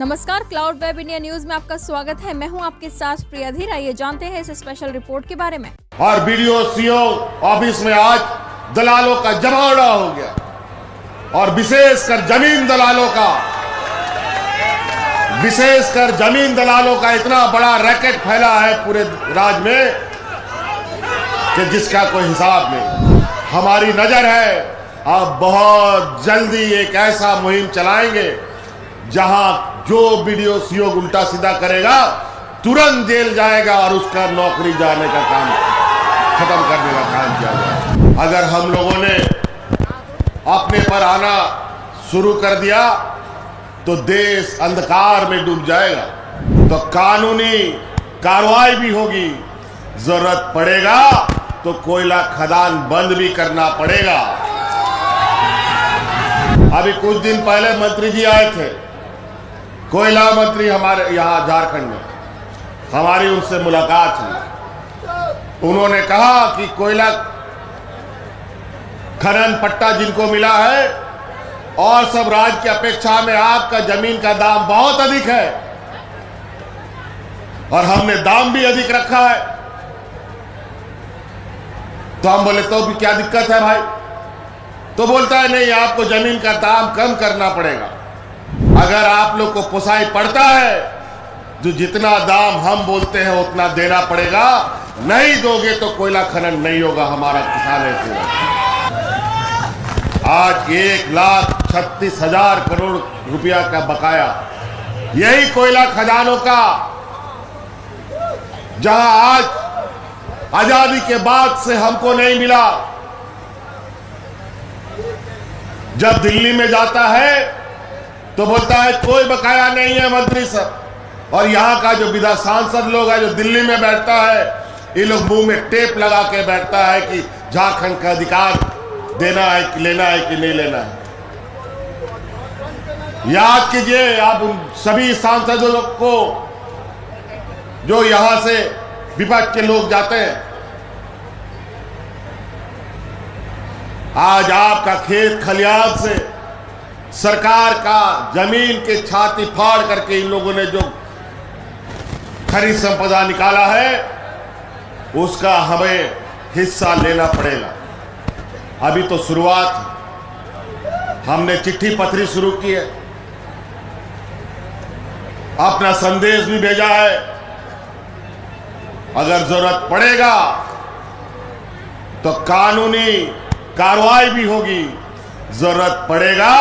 नमस्कार, cloud web India news में आपका स्वागत है। मैं हूं आपके साथ प्रिया धीर। आइए जानते हैं इस स्पेशल रिपोर्ट के बारे में। और बीडीओ सीओ ऑफिस में आज दलालों का जमावड़ा हो गया और विशेषकर जमीन दलालों का इतना बड़ा रैकेट फैला है पूरे राज्य में कि जिसका कोई हिसाब नहीं। हमारी नजर है अब बहुत जल्दी एक ऐसा मुहिम चलाएंगे जहां जो बीडीओ सीओ उल्टा सीधा करेगा तुरंत जेल जाएगा और उसका नौकरी जाने का काम खत्म करने का काम किया जाएगा। अगर हम लोगों ने अपने पर आना शुरू कर दिया तो देश अंधकार में डूब जाएगा। तो कानूनी कार्रवाई भी होगी, जरूरत पड़ेगा तो कोयला खदान बंद भी करना पड़ेगा। अभी कुछ दिन पहले मंत्री जी आए थे, कोयला मंत्री हमारे यहाँ झारखंड में, हमारी उनसे मुलाकात हुई। उन्होंने कहा कि कोयला खनन पट्टा जिनको मिला है और सब राज्य की अपेक्षा में आपका जमीन का दाम बहुत अधिक है और हमने दाम भी अधिक रखा है। तो हम बोले तो भी क्या दिक्कत है भाई? तो बोलता है नहीं, आपको जमीन का दाम कम करना पड़ेगा। अगर आप लोग को पोसाई पड़ता है जो जितना दाम हम बोलते हैं उतना देना पड़ेगा, नहीं दोगे तो कोयला खनन नहीं होगा। हमारा किसान है आज 1,36,000 करोड़ रुपया का बकाया यही कोयला खदानों का, जहां आज आजादी के बाद से हमको नहीं मिला। जब दिल्ली में जाता है तो बोलता है कोई बकाया नहीं है मंत्री साहब, और यहाँ का जो विधान सांसद लोग है जो दिल्ली में बैठता है, ये लोग मुंह में टेप लगा के बैठता है कि झारखंड का अधिकार देना है कि लेना है कि नहीं लेना है। याद कीजिए आप उन सभी सांसदों को जो यहां से विपक्ष के लोग जाते हैं। आज आपका खेत खलियान से सरकार का जमीन के छाती फाड़ करके इन लोगों ने जो खनिज संपदा निकाला है उसका हमें हिस्सा लेना पड़ेगा। अभी तो शुरुआत है, हमने चिट्ठी पत्री शुरू की है, अपना संदेश भी भेजा है। अगर जरूरत पड़ेगा तो कानूनी कार्रवाई भी होगी, जरूरत पड़ेगा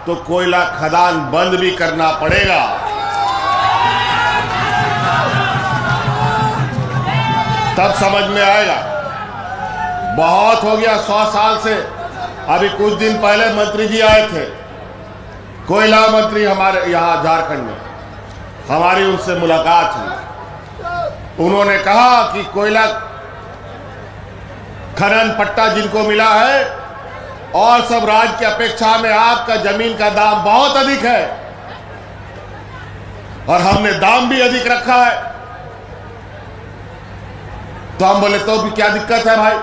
तो कोयला खदान बंद भी करना पड़ेगा। तब समझ में आएगा। बहुत हो गया 100 साल से। अभी कुछ दिन पहले मंत्री जी आए थे, कोयला मंत्री हमारे यहाँ झारखंड में, हमारी उनसे मुलाकात हुई। उन्होंने कहा कि कोयला खनन पट्टा जिनको मिला है और सब राज्य की अपेक्षा में आपका जमीन का दाम बहुत अधिक है और हमने दाम भी अधिक रखा है। तो हम बोले तो भी क्या दिक्कत है भाई?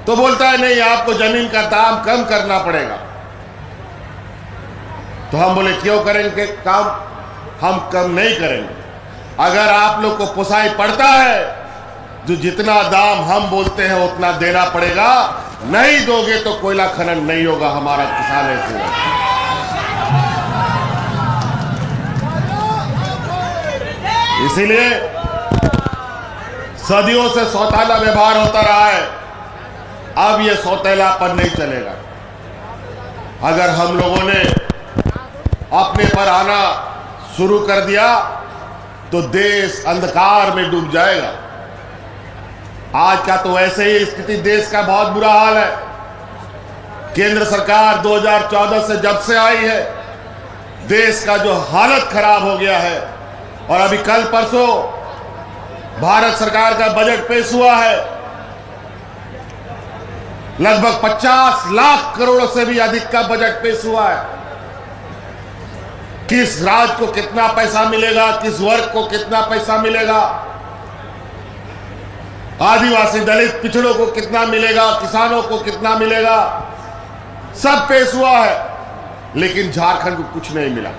तो बोलता है नहीं, आपको जमीन का दाम कम करना पड़ेगा। तो हम बोले क्यों करेंगे काम? हम कम नहीं करेंगे। अगर आप लोग को पोसाई पड़ता है जो जितना दाम हम बोलते हैं उतना देना पड़ेगा, नहीं दोगे तो कोयला खनन नहीं होगा। हमारा किसान है इसीलिए सदियों से सौतेला व्यवहार होता रहा है, अब यह सौतेलापन नहीं चलेगा। अगर हम लोगों ने अपने पर आना शुरू कर दिया तो देश अंधकार में डूब जाएगा। आज का तो वैसे ही स्थिति देश का बहुत बुरा हाल है। केंद्र सरकार 2014 से जब से आई है, देश का जो हालत खराब हो गया है। और अभी कल परसों भारत सरकार का बजट पेश हुआ है, लगभग 50 लाख करोड़ से भी अधिक का बजट पेश हुआ है। किस राज्य को कितना पैसा मिलेगा, किस वर्ग को कितना पैसा मिलेगा, आदिवासी दलित पिछड़ों को कितना मिलेगा, किसानों को कितना मिलेगा, सब पेश हुआ है। लेकिन झारखंड को कुछ नहीं मिला।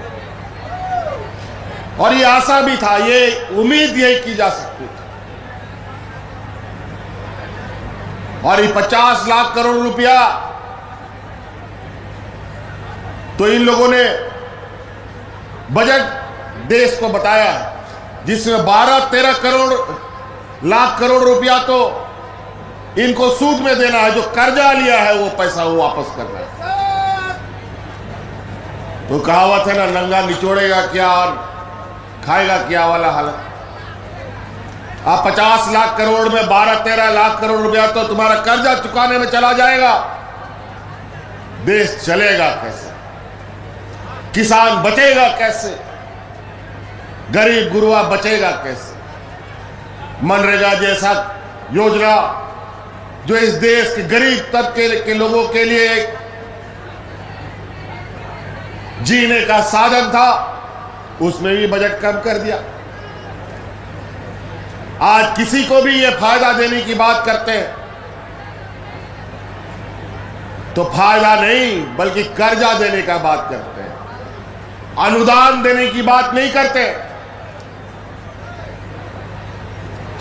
और ये आशा भी था, ये उम्मीद यही की जा सकती थी। और ये 50 लाख करोड़ रुपया तो इन लोगों ने बजट देश को बताया है, जिसमें 12-13 लाख करोड़ रुपया तो इनको सूद में देना है। जो कर्जा लिया है वो पैसा वो वापस करना है। तो कहावत है ना, नंगा निचोड़ेगा क्या और खाएगा क्या वाला हालत। आप 50 लाख करोड़ में 12-13 लाख करोड़ रुपया तो तुम्हारा कर्जा चुकाने में चला जाएगा। देश चलेगा कैसे? किसान बचेगा कैसे? गरीब गुरुआ बचेगा कैसे? मनरेगा जैसा योजना जो इस देश के गरीब तबके के लोगों के लिए एक जीने का साधन था, उसमें भी बजट कम कर दिया। आज किसी को भी ये फायदा देने की बात करते हैं तो फायदा नहीं बल्कि कर्जा देने का बात करते हैं, अनुदान देने की बात नहीं करते।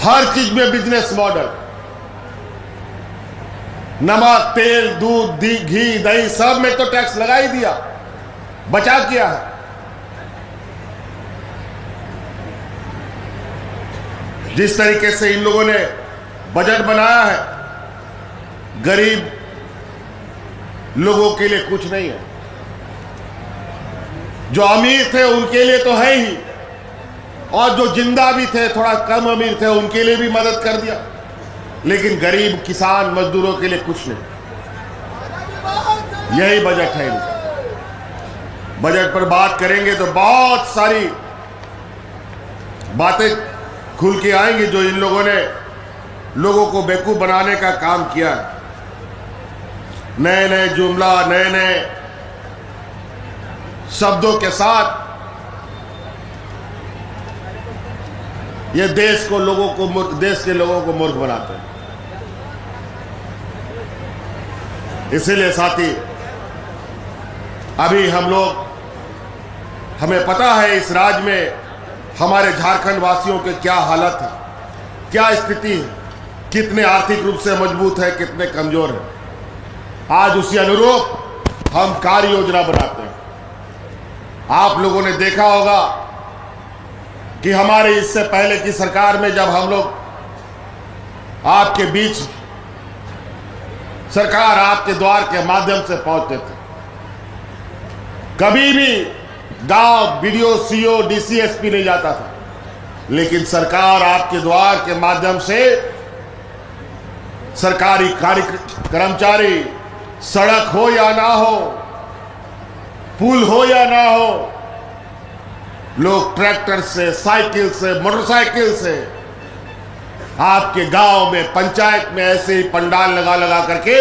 हर चीज में बिजनेस मॉडल, नमक, तेल, दूध, घी, दही सब में तो टैक्स लगा ही दिया, बचा किया है। जिस तरीके से इन लोगों ने बजट बनाया है, गरीब लोगों के लिए कुछ नहीं है। जो अमीर थे उनके लिए तो है ही, और जो जिंदा भी थे, थोड़ा कम अमीर थे, उनके लिए भी मदद कर दिया। लेकिन गरीब किसान मजदूरों के लिए कुछ नहीं। यही बजट है इनका। बजट पर बात करेंगे तो बहुत सारी बातें खुल के आएंगी जो इन लोगों ने लोगों को बेवकूफ बनाने का काम किया है। नए नए जुमला, नए नए शब्दों के साथ ये देश के लोगों को मूर्ख बनाते हैं। इसीलिए साथी, अभी हमें पता है इस राज्य में हमारे झारखंड वासियों के क्या हालत है, क्या स्थिति है, कितने आर्थिक रूप से मजबूत है, कितने कमजोर हैं। आज उसी अनुरूप हम कार्य योजना बनाते हैं। आप लोगों ने देखा होगा कि हमारे इससे पहले की सरकार में जब हम लोग आपके बीच सरकार आपके द्वार के माध्यम से पहुंचते थे, कभी भी गांव बीडीओ, सीओ, डीसी, एसपी नहीं जाता था, लेकिन सरकार आपके द्वार के माध्यम से सरकारी कर्मचारी, सड़क हो या ना हो, पुल हो या ना हो, लोग ट्रैक्टर से, साइकिल से, मोटरसाइकिल से आपके गांव में, पंचायत में ऐसे ही पंडाल लगा लगा करके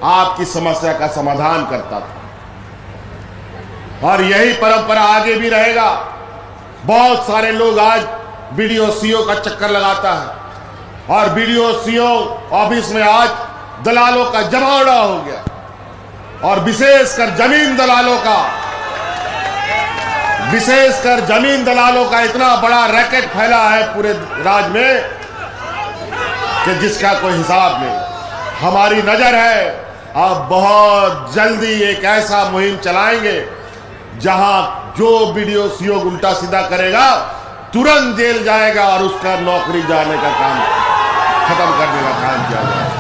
आपकी समस्या का समाधान करता था। और यही परंपरा आगे भी रहेगा। बहुत सारे लोग आज बीडीओ, सीओ का चक्कर लगाता है और बीडीओ, सीओ ऑफिस में आज दलालों का जमावड़ा हो गया, और विशेषकर जमीन दलालों का इतना बड़ा रैकेट फैला है पूरे राज्य में कि जिसका कोई हिसाब नहीं। हमारी नजर है, अब बहुत जल्दी एक ऐसा मुहिम चलाएंगे जहां जो बीडीओ, सीओ उल्टा सीधा करेगा तुरंत जेल जाएगा और उसका नौकरी जाने का काम खत्म करने का काम किया जाएगा।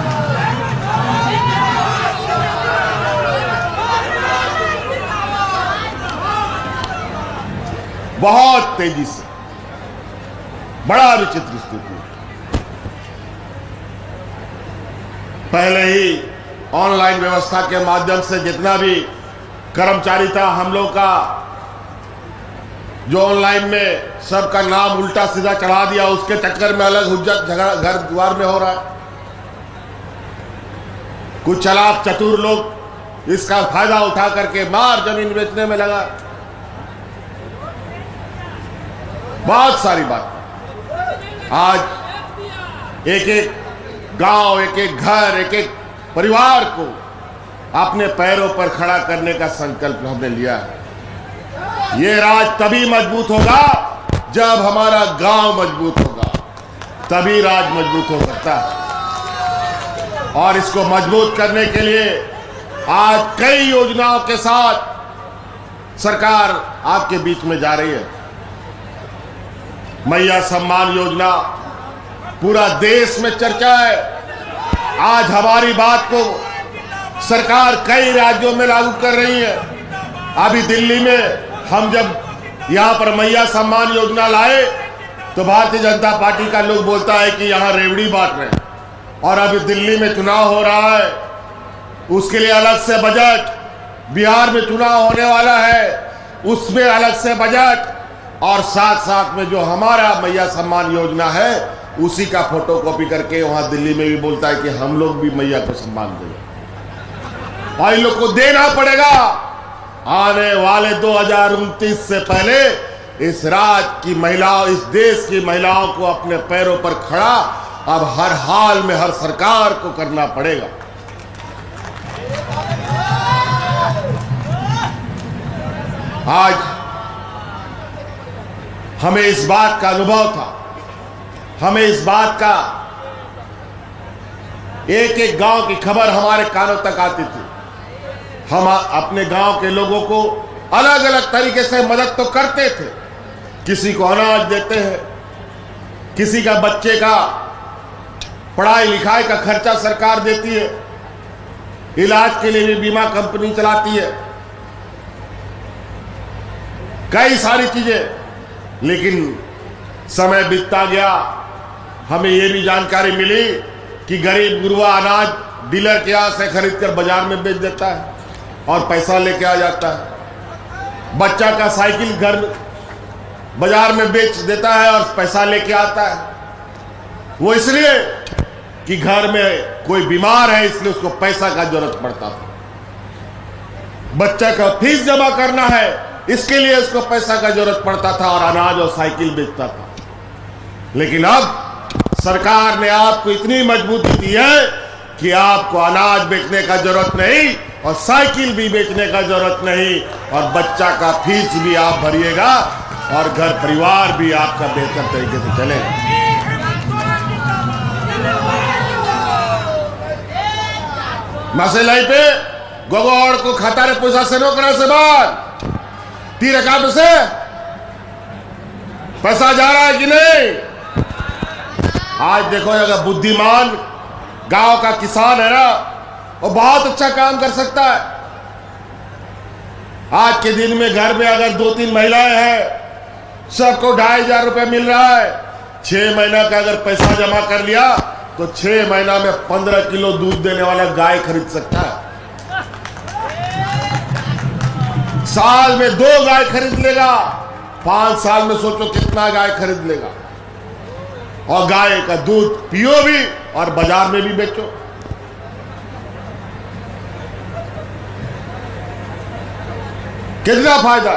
बहुत तेजी से, बड़ा विचित्र स्थिति। पहले ही ऑनलाइन व्यवस्था के माध्यम से जितना भी कर्मचारी था हम लोग का, जो ऑनलाइन में सबका नाम उल्टा सीधा चढ़ा दिया, उसके चक्कर में अलग हुज्जत झगड़ा घर द्वार में हो रहा है। कुछ चालाक चतुर लोग इसका फायदा उठा करके मार जमीन बेचने में लगा। बहुत सारी बात। आज एक एक गांव, एक एक घर, एक एक परिवार को अपने पैरों पर खड़ा करने का संकल्प हमने लिया है। ये राज्य तभी मजबूत होगा जब हमारा गांव मजबूत होगा तभी राज मजबूत हो सकता है। और इसको मजबूत करने के लिए आज कई योजनाओं के साथ सरकार आपके बीच में जा रही है। मैया सम्मान योजना पूरा देश में चर्चा है। आज हमारी बात को सरकार कई राज्यों में लागू कर रही है। अभी दिल्ली में हम जब यहां पर मैया सम्मान योजना लाए तो भारतीय जनता पार्टी का लोग बोलता है कि यहां रेवड़ी बांट रहे हैं। और अभी दिल्ली में चुनाव हो रहा है, उसके लिए अलग से बजट, बिहार में चुनाव होने वाला है उसमें अलग से बजट, और साथ साथ में जो हमारा मैया सम्मान योजना है उसी का फोटोकॉपी करके वहां दिल्ली में भी बोलता है कि हम लोग भी मैया को सम्मान देंगे। और इन लोग को देना पड़ेगा। आने वाले 2029 से पहले इस राज्य की महिलाओं, इस देश की महिलाओं को अपने पैरों पर खड़ा अब हर हाल में हर सरकार को करना पड़ेगा। आज हमें इस बात का अनुभव था, हमें इस बात का एक एक गांव की खबर हमारे कानों तक आती थी। हम अपने गांव के लोगों को अलग अलग तरीके से मदद तो करते थे। किसी को अनाज देते हैं, किसी का बच्चे का पढ़ाई लिखाई का खर्चा सरकार देती है, इलाज के लिए भी बीमा कंपनी चलाती है, कई सारी चीजें। लेकिन समय बीतता गया, हमें यह भी जानकारी मिली कि गरीब गुरुआ अनाज डीलर के यहां से खरीद कर बाजार में बेच देता है और पैसा लेके आ जाता है। बच्चा का साइकिल घर बाजार में बेच देता है और पैसा लेके आता है। वो इसलिए कि घर में कोई बीमार है, इसलिए उसको पैसा का जरूरत पड़ता था। बच्चा का फीस जमा करना है, इसके लिए उसको पैसा का जरूरत पड़ता था और अनाज और साइकिल बेचता था। लेकिन अब सरकार ने आपको इतनी मजबूती दी है कि आपको अनाज बेचने का जरूरत नहीं और साइकिल भी बेचने का जरूरत नहीं, और बच्चा का फीस भी आप भरिएगा और घर परिवार भी आपका बेहतर तरीके से चलेगा। मसलाई पे गोगोड़ को खतारे पैसा से नो करा से बाद तीर अकाब से पैसा जा रहा है कि नहीं। आज देखो, अगर बुद्धिमान गांव का किसान है ना, वो बहुत अच्छा काम कर सकता है। आज के दिन में घर में अगर 2-3 महिलाएं हैं, सबको 2500 रुपए मिल रहा है। 6 महीना का अगर पैसा जमा कर लिया तो 6 महीना में 15 किलो दूध देने वाला गाय खरीद सकता है। साल में 2 गाय खरीद लेगा, 5 साल में सोचो कितना गाय खरीद लेगा। और गाय का दूध पियो भी और बाजार में भी बेचो। कितना फायदा।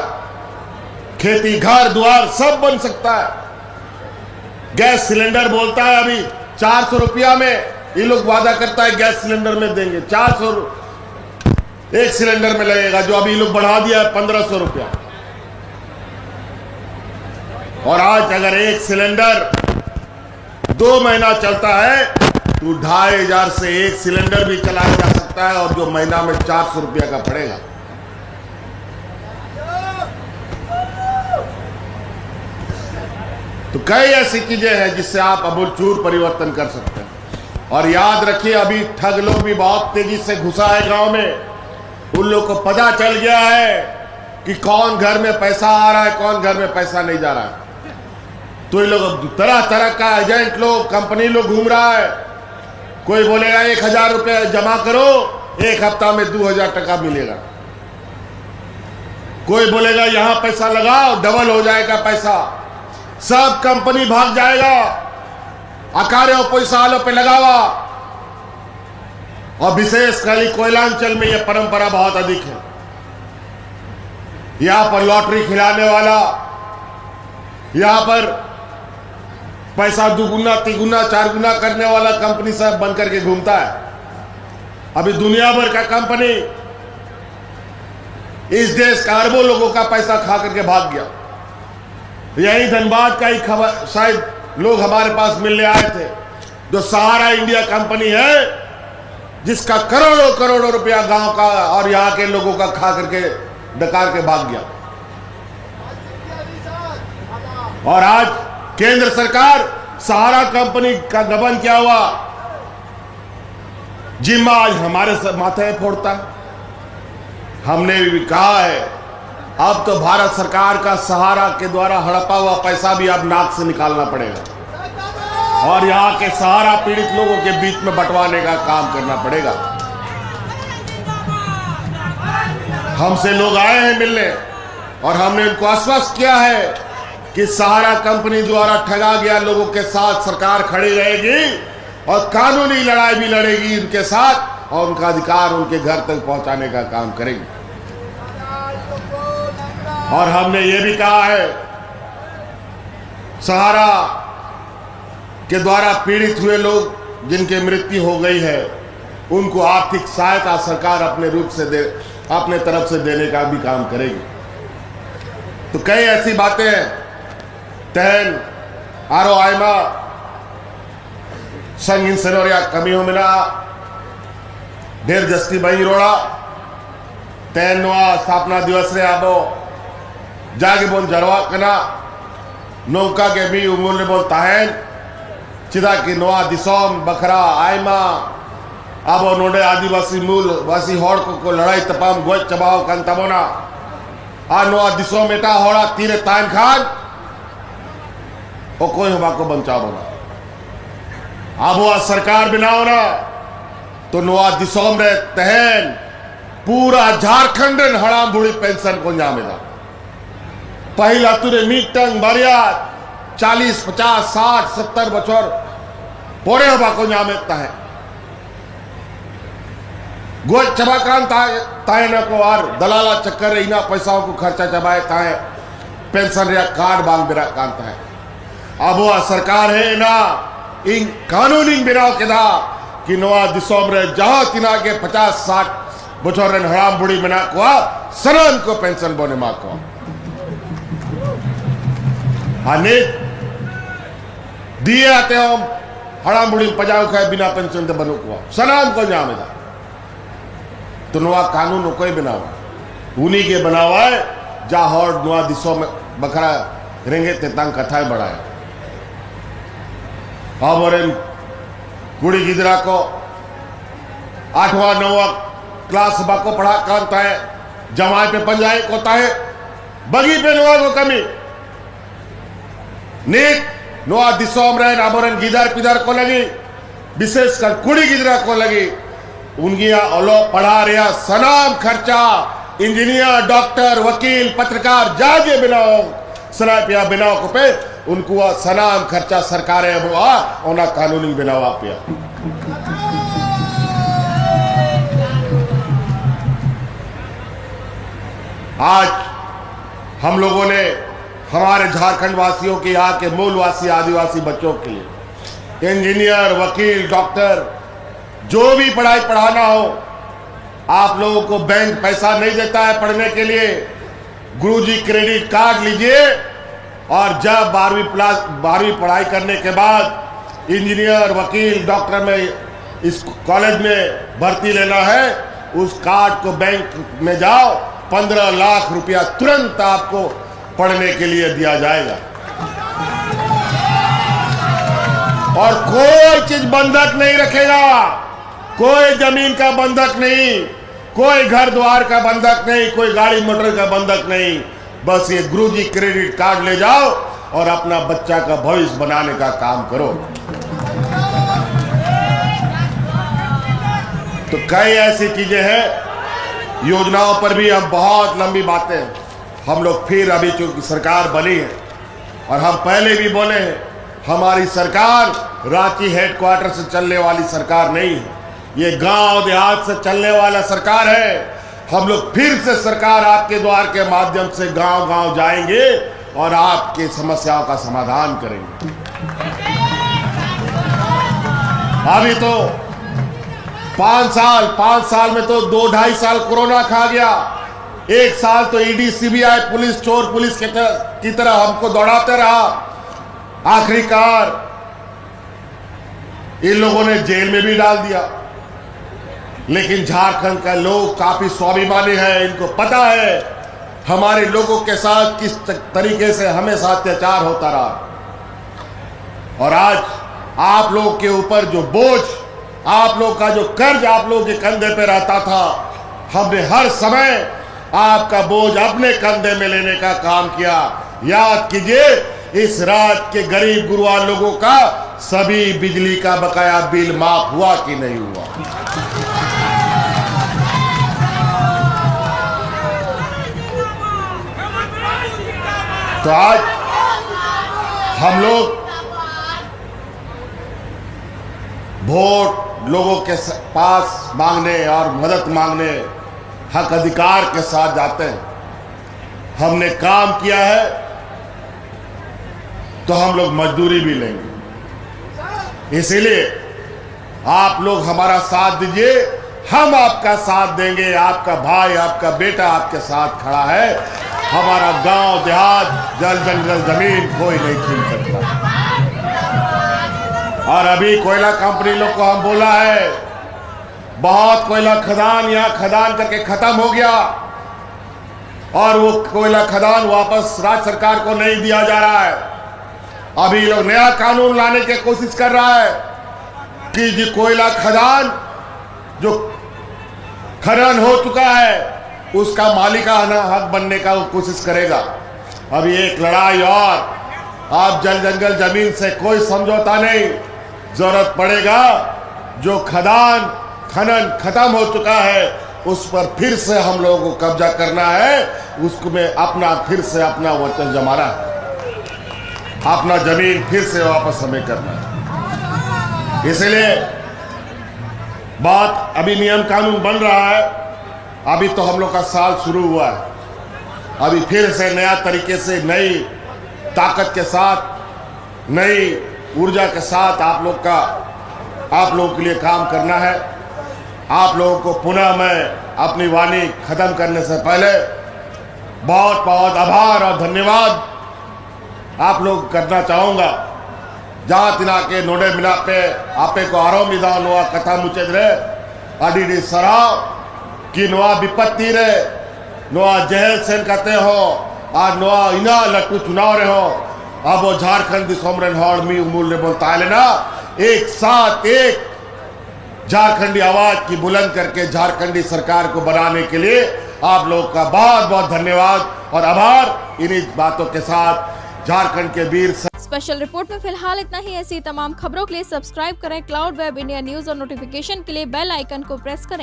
खेती, घर द्वार सब बन सकता है। गैस सिलेंडर बोलता है अभी 400 रुपया में, ये लोग वादा करता है गैस सिलेंडर में देंगे। 400 एक सिलेंडर में लगेगा, जो अभी लोग बढ़ा दिया है 1500 रुपया। और आज अगर एक सिलेंडर 2 महीना चलता है तो 2500 से एक सिलेंडर भी चलाया जा सकता है, और जो महीना में 400 रुपया का पड़ेगा। तो कई ऐसी चीजें हैं जिससे आप अमूलचूर परिवर्तन कर सकते हैं। और याद रखिए, अभी ठग लोग भी बहुत तेजी से घुसा है गांव में। उन लोग को पता चल गया है कि कौन घर में पैसा आ रहा है, कौन घर में पैसा नहीं जा रहा है। तो ये लोग तरह तरह का एजेंट लोग, कंपनी लोग घूम रहा है। कोई बोलेगा 1000 रुपये जमा करो, 1 हफ्ता में 2000 टका मिलेगा। कोई बोलेगा यहां पैसा लगाओ, डबल हो जाएगा पैसा। सब कंपनी भाग जाएगा, अकारे पैसा आलो पे लगावा। और विशेष खाली कोयलांचल में यह परंपरा बहुत अधिक है। यहां पर लॉटरी खिलाने वाला, यहां पर पैसा 2 गुना 3 गुना 4 गुना करने वाला कंपनी सब बन करके घूमता है। अभी दुनिया भर का कंपनी इस देश का अरबों लोगों का पैसा खा करके भाग गया। यही धनबाद का ही खबर शायद लोग हमारे पास मिलने आए थे, जो सहारा इंडिया कंपनी है, जिसका करोड़ों करोड़ों रुपया गांव का और यहां के लोगों का खा करके डकार के भाग गया। और आज केंद्र सरकार सहारा कंपनी का गबन क्या हुआ, जिम्मा आज हमारे माथे फोड़ता है। हमने भी कहा है अब तो भारत सरकार का सहारा के द्वारा हड़पा हुआ पैसा भी अब नाक से निकालना पड़ेगा और यहाँ के सहारा पीड़ित लोगों के बीच में बंटवाने का काम करना पड़ेगा। हमसे लोग आए हैं मिलने और हमने उनको आश्वस्त किया है कि सहारा कंपनी द्वारा ठगा गया लोगों के साथ सरकार खड़ी रहेगी और कानूनी लड़ाई भी लड़ेगी उनके साथ और उनका अधिकार उनके घर तक पहुंचाने का काम करेगी। और हमने ये भी कहा है सहारा के द्वारा पीड़ित हुए लोग जिनकी मृत्यु हो गई है उनको आर्थिक सहायता सरकार अपने रूप से अपने तरफ से देने का भी काम करेगी। तो कई ऐसी बातें हैं, तहन आरो आयमा संगीन सनोरिया कमी हो मिला ढेर जस्ती बही रोड़ा तहन नवा स्थापना दिवस रे आबो जागे बोन जरवा कना नौका के भी उमूल्य बोन तहन चिदा की नवा दिसोम बखरा आयमा आबो नोडे आदिवासी मूल वासी होड़ को लड़ाई तपाम गोज चबाव कन तबोना आ नवा दिसोम एटा होड़ा तीरे तान खान ओ कोई हवा को बचाव बना आबो सरकार बनाओ ना तो नवा दिसोम रे तहन पूरा झारखंड हड़ाम बुड़ी पेंशन को जामेदा पहला तुरे मीटंग बारिया 40, 50, 60, 70 बचर पोरे हवा को जामेता है गोज चबाकान ताए न को और दलाला चक्कर इना पैसाओं को खर्चा चबाए ताए पेंशन रे कार्ड बांग बिरा कांता है। अब वो सरकार है ना इन कानूनी बिनाव के दा कि नवा दिसोम रे जहां तिना के 50, 60 बचर रन हराम बुड़ी बना को सनन को पेंशन बोने मा को अने दिए आते हम हराम बुड़ी पजाओ खाए बिना पेंशन ते बनो को सनन को जामेदा तो नवा कानून कोई बनावा उन्हीं के बनावा है जा हर नवा दिसों में बखरा रेंगे ते तंग कथाएं बढ़ाए और कुड़ी गिदरा को 8वां 9वां क्लास बाको पढ़ा करता है जमाए पे पंजाए कोता है बगी पे नवा को कमी नीक नवा दिसों में रामोरन गिदर पिदर को लगी विशेषकर कुड़ी गिदरा को लगी उनकी ओलो पढ़ा रहा सनाम खर्चा इंजीनियर डॉक्टर वकील पत्रकार जागे बिनाओ सनापिया बिनाओ को पे उनको सनाम खर्चा सरकार है वो ओना कानूनी बिनाओ पिया आज हम लोगों ने हमारे झारखंड वासियों के यहाँ के मूलवासी आदिवासी बच्चों के लिए इंजीनियर वकील डॉक्टर जो भी पढ़ाई पढ़ाना हो आप लोगों को बैंक पैसा नहीं देता है पढ़ने के लिए गुरुजी क्रेडिट कार्ड लीजिए और जब 12वीं पढ़ाई करने के बाद इंजीनियर वकील डॉक्टर में इस कॉलेज में भर्ती लेना है उस कार्ड को बैंक में जाओ 15 लाख रुपया तुरंत आपको पढ़ने के लिए दिया जाएगा और कोई चीज बंधक नहीं रखेगा कोई जमीन का बंधक नहीं कोई घर द्वार का बंधक नहीं कोई गाड़ी मोटर का बंधक नहीं बस ये गुरुजी क्रेडिट कार्ड ले जाओ और अपना बच्चा का भविष्य बनाने का काम करो। तो कई ऐसी चीजें हैं योजनाओं पर भी हम बहुत लंबी बातें हम लोग फिर अभी चूंकि सरकार बनी है और हम पहले भी बोले हैं हमारी सरकार रांची हेडक्वार्टर से चलने वाली सरकार नहीं है ये गांव देहात से चलने वाला सरकार है। हम लोग फिर से सरकार आपके द्वार के माध्यम से गांव गांव जाएंगे और आपके समस्याओं का समाधान करेंगे। अभी तो 5 साल में तो 2-2.5 साल कोरोना खा गया 1 साल तो ईडी सीबीआई पुलिस चोर पुलिस की तरह हमको दौड़ाते रहा। आखिरकार इन लोगों ने जेल में भी डाल दिया। लेकिन झारखंड का लोग काफी स्वाभिमानी है, इनको पता है हमारे लोगों के साथ किस तरीके से हमेशा अत्याचार होता रहा। और आज आप लोग के ऊपर जो बोझ, आप लोग का जो कर्ज आप लोग के कंधे पे रहता था, हमने हर समय आपका बोझ अपने कंधे में लेने का काम किया। याद कीजिए, इस राज्य के गरीब गुरुवार लोगों का सभी बिजली का बकाया बिल माफ हुआ कि नहीं हुआ? तो आज हम लोग वोट लोगों के पास मांगने और मदद मांगने हक अधिकार के साथ जाते हैं। हमने काम किया है तो हम लोग मजदूरी भी लेंगे। इसीलिए आप लोग हमारा साथ दीजिए, हम आपका साथ देंगे। आपका भाई, आपका बेटा आपके साथ खड़ा है। हमारा गांव देहात, जल जंगल जमीन कोई नहीं छीन सकता। और अभी कोयला कंपनी लोग को हम बोला है, बहुत कोयला खदान यहाँ खदान करके खत्म हो गया और वो कोयला खदान वापस राज्य सरकार को नहीं दिया जा रहा है। अभी लोग नया कानून लाने की कोशिश कर रहा है कि जो कोयला खदान जो खनन हो चुका है उसका मालिकाना हक बनने का वो कोशिश करेगा। अभी एक लड़ाई और, आप जल जंगल जमीन से कोई समझौता नहीं, जरूरत पड़ेगा जो खनन खत्म हो चुका है उस पर फिर से हम लोगों को कब्जा करना है। उसको में अपना फिर से अपना वचन जमाना है, अपना जमीन फिर से वापस हमें करना है। इसलिए बात अभी नियम कानून बन रहा है। अभी तो हम लोग का साल शुरू हुआ है। अभी फिर से नया तरीके से नई ताकत के साथ, नई ऊर्जा के साथ आप लोगों के लिए काम करना है। आप लोगों को पुनः मैं अपनी वाणी खत्म करने से पहले बहुत बहुत आभार और धन्यवाद आप लोग करना चाहूँगा। जहाँ तिना के नोडे मिला पे आपे को आरोमिदा नोआ कथा मुचेद रे अडी सराव कि नोआ विपत्ति रे नोआ जहल सेन कहते हो और नोआ इना लट्टू चुनाव रहे हो। अब वो झारखंड सोमरन हॉर्ड मी मूल्य बोलता है लेना, एक साथ एक झारखंडी आवाज की बुलंद करके झारखंडी सरकार को बनाने के लिए आप लोग का बहुत बहुत धन्यवाद और आभार। इन्हीं बातों के साथ झारखंड के वीर स्पेशल रिपोर्ट में फिलहाल इतना ही। ऐसी तमाम खबरों के लिए सब्सक्राइब करें क्लाउड वेब इंडिया न्यूज और नोटिफिकेशन के लिए बेल आइकन को प्रेस करें।